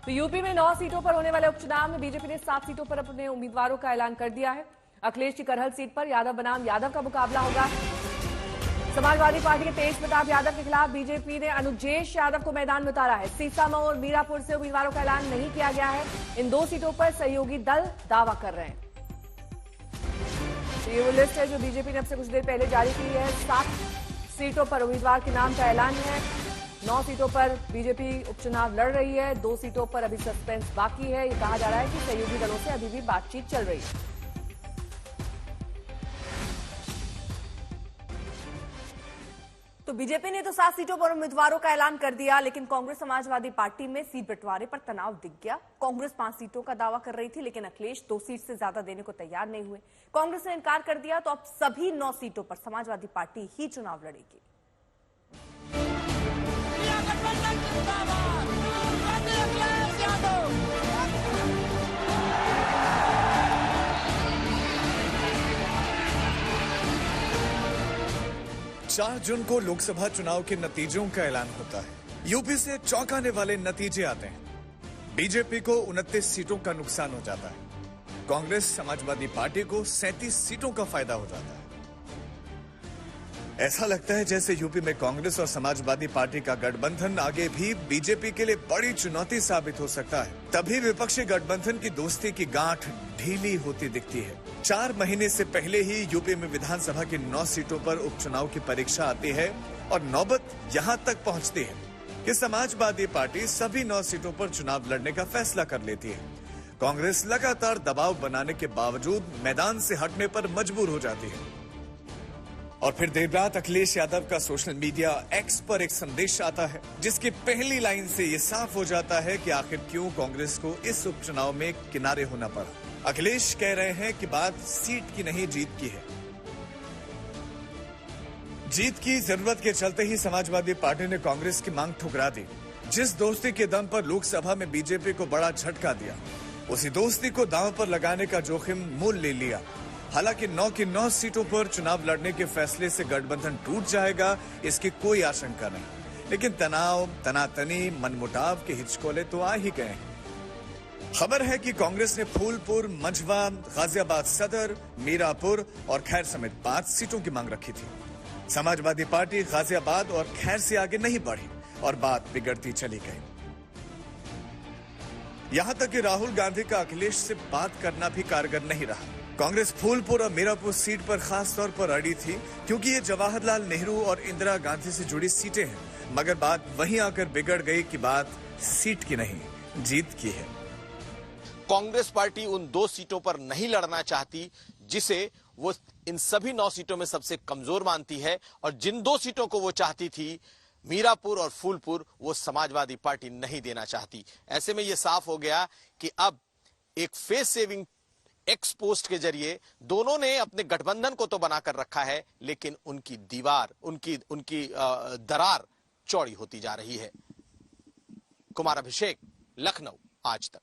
तो यूपी में 9 सीटों पर होने वाले उपचुनाव में बीजेपी ने 7 सीटों पर अपने उम्मीदवारों का ऐलान कर दिया है। अखिलेश की करहल सीट पर यादव बनाम यादव का मुकाबला होगा। समाजवादी पार्टी के तेज प्रताप यादव के खिलाफ बीजेपी ने अनुजेश यादव को मैदान में उतारा है। सीसामऊ और मीरापुर से उम्मीदवारों का ऐलान नहीं किया गया है। इन 2 सीटों पर सहयोगी दल दावा कर रहे हैं। ये वो लिस्ट है जो बीजेपी ने अब से कुछ देर पहले जारी की है। 7 सीटों पर उम्मीदवार के नाम का ऐलान है। 9 सीटों पर बीजेपी उपचुनाव लड़ रही है। 2 सीटों पर अभी सस्पेंस बाकी है। ये कहा जा रहा है कि सहयोगी दलों से अभी भी बातचीत चल रही है। तो बीजेपी ने तो 7 सीटों पर उम्मीदवारों का ऐलान कर दिया, लेकिन कांग्रेस समाजवादी पार्टी में सीट बंटवारे पर तनाव दिख गया। कांग्रेस 5 सीटों का दावा कर रही थी, लेकिन अखिलेश 2 सीट से ज्यादा देने को तैयार नहीं हुए। कांग्रेस ने इनकार कर दिया, तो अब सभी 9 सीटों पर समाजवादी पार्टी ही चुनाव लड़ेगी। चार जून को लोकसभा चुनाव के नतीजों का ऐलान होता है। यूपी से चौंकाने वाले नतीजे आते हैं। बीजेपी को 29 सीटों का नुकसान हो जाता है। कांग्रेस समाजवादी पार्टी को 37 सीटों का फायदा हो जाता है। ऐसा लगता है जैसे यूपी में कांग्रेस और समाजवादी पार्टी का गठबंधन आगे भी बीजेपी के लिए बड़ी चुनौती साबित हो सकता है। तभी विपक्षी गठबंधन की दोस्ती की गांठ ढीली होती दिखती है। 4 महीने से पहले ही यूपी में विधानसभा की 9 सीटों पर उपचुनाव की परीक्षा आती है और नौबत यहां तक पहुंचती है कि समाजवादी पार्टी सभी 9 सीटों पर चुनाव लड़ने का फैसला कर लेती है। कांग्रेस लगातार दबाव बनाने के बावजूद मैदान से हटने पर मजबूर हो जाती है। और फिर देर रात अखिलेश यादव का सोशल मीडिया एक्स पर एक संदेश आता है, जिसकी पहली लाइन से ये साफ हो जाता है कि आखिर क्यों कांग्रेस को इस उपचुनाव में किनारे होना पड़ा। अखिलेश कह रहे हैं कि बात सीट की नहीं, जीत की है। जीत की जरूरत के चलते ही समाजवादी पार्टी ने कांग्रेस की मांग ठुकरा दी। जिस दोस्ती के दम पर लोकसभा में बीजेपी को बड़ा झटका दिया, उसी दोस्ती को दांव पर लगाने का जोखिम मोल ले लिया। हालांकि 9 की 9 सीटों पर चुनाव लड़ने के फैसले से गठबंधन टूट जाएगा, इसकी कोई आशंका नहीं, लेकिन तनाव, तनातनी, मनमुटाव के हिचकोले तो आ ही गए हैं। खबर है कि कांग्रेस ने फूलपुर, मंझवा, गाजियाबाद सदर, मीरापुर और खैर समेत 5 सीटों की मांग रखी थी। समाजवादी पार्टी गाजियाबाद और खैर से आगे नहीं बढ़ी और बात बिगड़ती चली गई। यहां तक कि राहुल गांधी का अखिलेश से बात करना भी कारगर नहीं रहा। कांग्रेस फूलपुर और मीरापुर सीट पर खास तौर पर अड़ी थी, क्योंकि ये जवाहरलाल नेहरू और इंदिरा गांधी से जुड़ी सीटें हैं। मगर बात वहीं आकर बिगड़ गई कि बात सीट की नहीं, जीत की है। कांग्रेस पार्टी उन 2 सीटों पर नहीं लड़ना चाहती जिसे वो इन सभी 9 सीटों में सबसे कमजोर मानती है, और जिन 2 सीटों को वो चाहती थी, मीरापुर और फूलपुर, वो समाजवादी पार्टी नहीं देना चाहती। ऐसे में ये साफ हो गया कि अब एक फेस सेविंग एक्स पोस्ट के जरिए दोनों ने अपने गठबंधन को तो बनाकर रखा है, लेकिन उनकी दीवार, उनकी दरार चौड़ी होती जा रही है। कुमार अभिषेक, लखनऊ, आज तक।